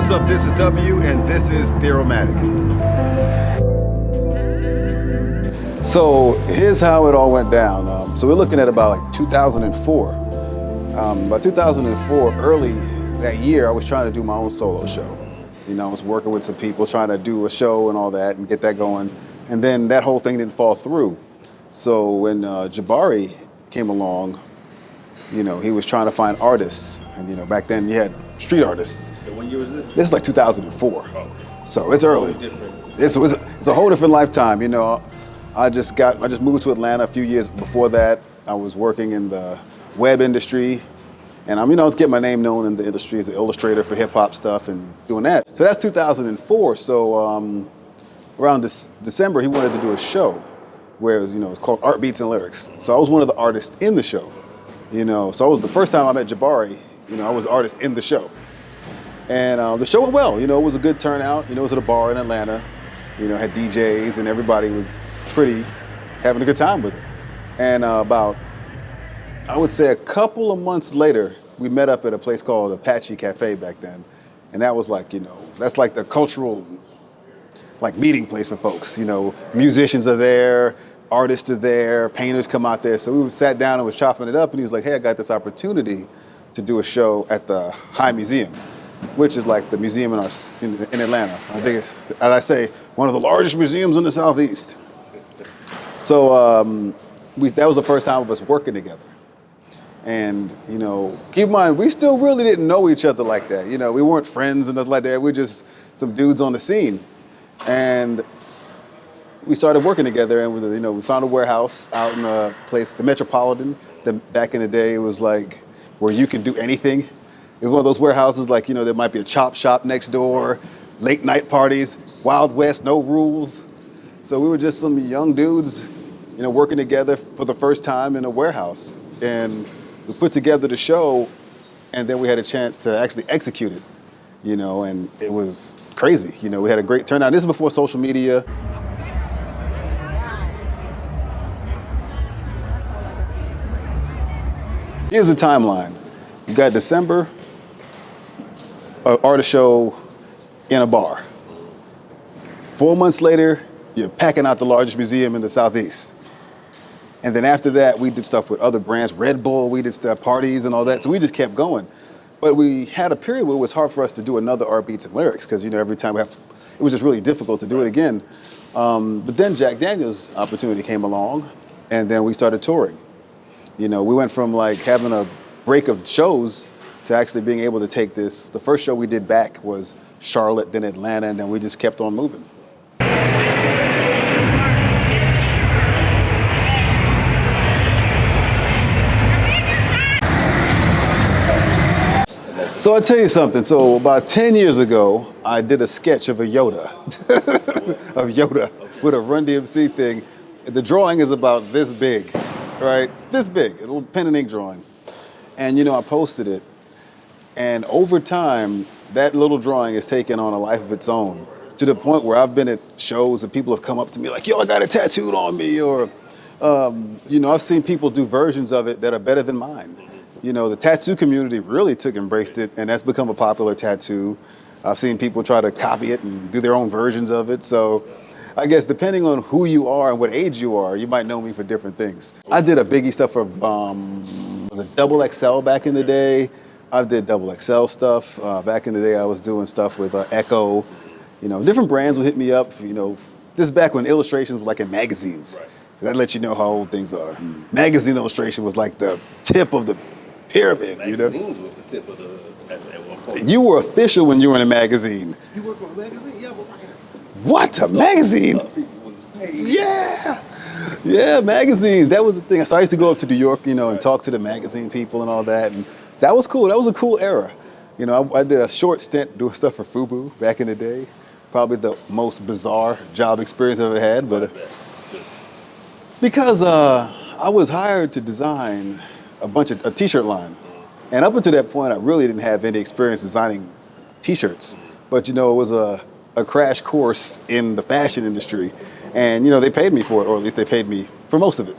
What's up, this is Dubelyoo, and this is Theorematic. So here's how it all went down. So we're looking at about like 2004. By 2004, early that year, I was trying to do my own solo show. You know, I was working with some people trying to do a show and all that and get that going. And then that whole thing didn't fall through. So when Jabari came along, you know, he was trying to find artists. And, you know, back then you had street artists. So when year was this? This is like 2004. Oh. So it's early. It's a whole different lifetime. You know, I just moved to Atlanta a few years before that. I was working in the web industry. And I was getting my name known in the industry as an illustrator for hip hop stuff and doing that. So that's 2004. So around December, he wanted to do a show where it was, it's called Art Beats and Lyrics. So I was one of the artists in the show. So it was the first time I met Jabari. I was an artist in the show. And the show went well. It was a good turnout. It was at a bar in Atlanta. Had DJs and everybody was pretty having a good time with it. And I would say a couple of months later, we met up at a place called Apache Cafe back then. And that was like, that's like the cultural meeting place for folks. Musicians are there, artists are there, painters come out there. So we sat down and was chopping it up, and he was like, hey, I got this opportunity to do a show at the High Museum, which is like the museum in Atlanta. I think it's, as I say, one of the largest museums in the Southeast. So that was the first time of us working together. And, keep in mind, we still really didn't know each other like that. We weren't friends and nothing like that. We were just some dudes on the scene. And we started working together, and we found a warehouse out in a place, the Metropolitan. Back in the day, it was like where you can do anything. It was one of those warehouses, like, there might be a chop shop next door, late night parties, Wild West, no rules. So we were just some young dudes, working together for the first time in a warehouse. And we put together the show, and then we had a chance to actually execute it, and it was crazy. We had a great turnout. This is before social media. Here's the timeline. You got December, artist show in a bar. 4 months later, you're packing out the largest museum in the Southeast. And then after that, we did stuff with other brands, Red Bull, we did stuff, parties and all that. So we just kept going. But we had a period where it was hard for us to do another Art Beats and Lyrics because, every time it was just really difficult to do it again. But then Jack Daniels' opportunity came along, and then we started touring. We went from like having a break of shows to actually being able to take this. The first show we did back was Charlotte, then Atlanta, and then we just kept on moving. So I'll tell you something. So about 10 years ago, I did a sketch of a Yoda, with a Run DMC thing. The drawing is about this big, right? This big, a little pen and ink drawing. And I posted it. And over time, that little drawing has taken on a life of its own, to the point where I've been at shows and people have come up to me like, yo, I got it tattooed on me. Or, I've seen people do versions of it that are better than mine. The tattoo community really embraced it, and that's become a popular tattoo. I've seen people try to copy it and do their own versions of it. So I guess depending on who you are and what age you are, you might know me for different things. I did a Biggie stuff for, was it Double XL back in the day? I did Double XL stuff. Back in the day, I was doing stuff with Echo. Different brands would hit me up. This is back when illustrations were like in magazines. That lets you know how old things are. Magazine illustration was like the tip of the pyramid, Magazines was the tip of the, at one point. You were official when you were in a magazine. You work for a magazine? Yeah, but what, a magazine? Yeah. Yeah, magazines. That was the thing. So I used to go up to New York, and talk to the magazine people and all that. And that was cool. That was a cool era. I did a short stint doing stuff for FUBU back in the day. Probably the most bizarre job experience I've ever had. But because I was hired to design a t-shirt line. And up until that point, I really didn't have any experience designing t-shirts. But, it was a crash course in the fashion industry. And, they paid me for it, or at least they paid me for most of it.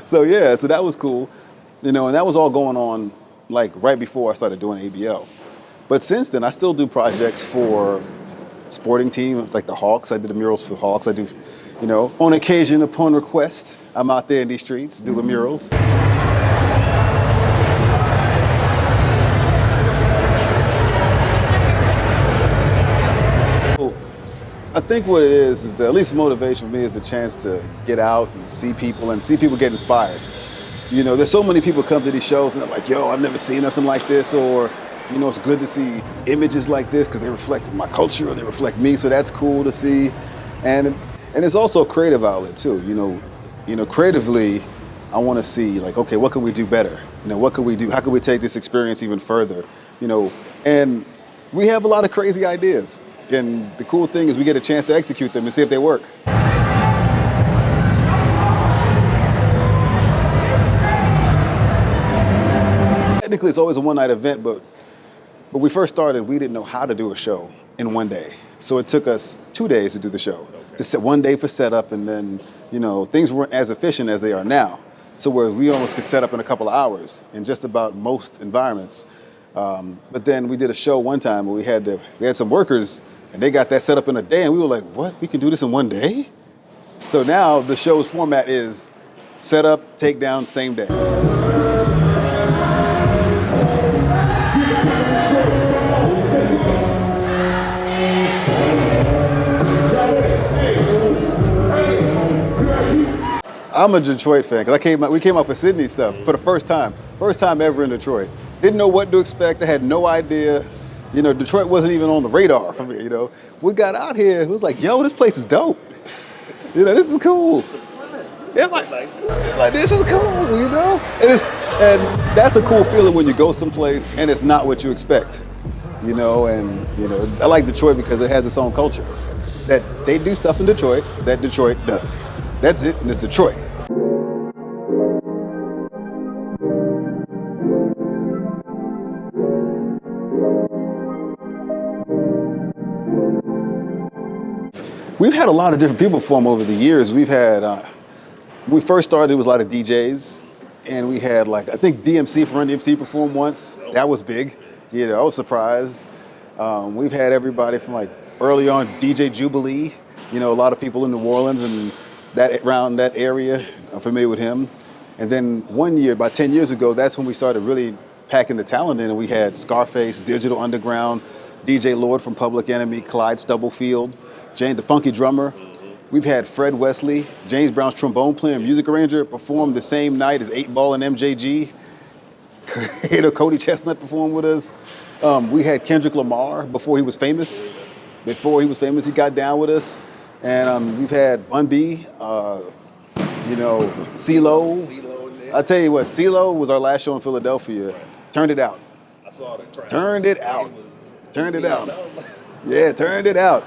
So, yeah, so that was cool. And that was all going on like right before I started doing ABL. But since then, I still do projects for sporting teams like the Hawks. I did the murals for the Hawks. I do, you know, on occasion, upon request, I'm out there in these streets doing murals. I think what it is the at least motivation for me is the chance to get out and see people get inspired. You know, there's so many people come to these shows and they're like, yo, I've never seen nothing like this, or, you know, it's good to see images like this because they reflect my culture or they reflect me, so that's cool to see. And it's also a creative outlet too. You know, creatively, I want to see like, okay, what can we do better? You know, what can we do? How can we take this experience even further? You know, and we have a lot of crazy ideas. And the cool thing is we get a chance to execute them and see if they work. Technically, it's always a one-night event, but when we first started, we didn't know how to do a show in one day. So it took us 2 days to do the show. Just one day for setup, and then, you know, things weren't as efficient as they are now. So where we almost could set up in a couple of hours in just about most environments. But then we did a show one time where we had some workers, and they got that set up in a day, and we were like, what? We can do this in one day? So now the show's format is set up, take down, same day. I'm a Detroit fan, because we came out for Sydney stuff for the first time ever in Detroit. Didn't know what to expect, I had no idea. You know, Detroit wasn't even on the radar for me, you know. We got out here, it was like, yo, this place is dope. You know, this is cool. It's like this is cool, you know? And that's a cool feeling when you go someplace and it's not what you expect. You know, and you know, I like Detroit because it has its own culture. That they do stuff in Detroit that Detroit does. That's it, and it's Detroit. We've had a lot of different people perform over the years. We've had, when we first started, it was a lot of DJs, and we had like, I think DMC from Run DMC performed once. That was big. You know, I was surprised. We've had everybody from like early on, DJ Dubelyoo. You know, a lot of people in New Orleans and around that area, I'm familiar with him. And then one year, about 10 years ago, that's when we started really packing the talent in, and we had Scarface, Digital Underground, DJ Lord from Public Enemy, Clyde Stubblefield, Jane, the funky drummer. We've had Fred Wesley, James Brown's trombone player, music arranger, performed the same night as 8 Ball and MJG. You know, Cody Chestnut performed with us. We had Kendrick Lamar before he was famous. Before he was famous, he got down with us. And we've had Bun B, you know, CeeLo. I tell you what, CeeLo was our last show in Philadelphia. Turned it out. I saw the crowd. Turned it out. Turned it out. Yeah, turned it out.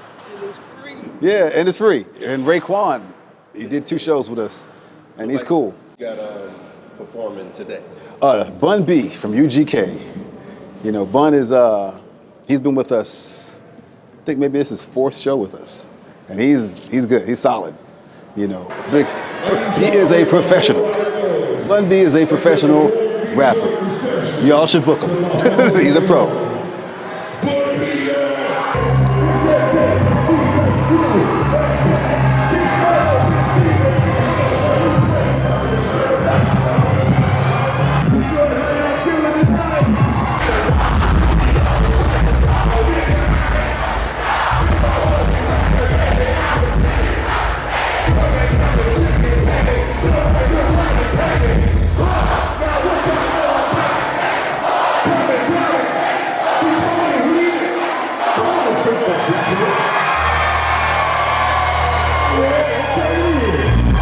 Yeah, and it's free. And Raekwon, he did 2 shows with us, and so he's cool. You got performing today? Bun B from UGK. You know, Bun is, he's been with us, I think maybe this is his 4th show with us. And he's good, he's solid. You know, he is a professional. Bun B is a professional rapper. Y'all should book him. He's a pro.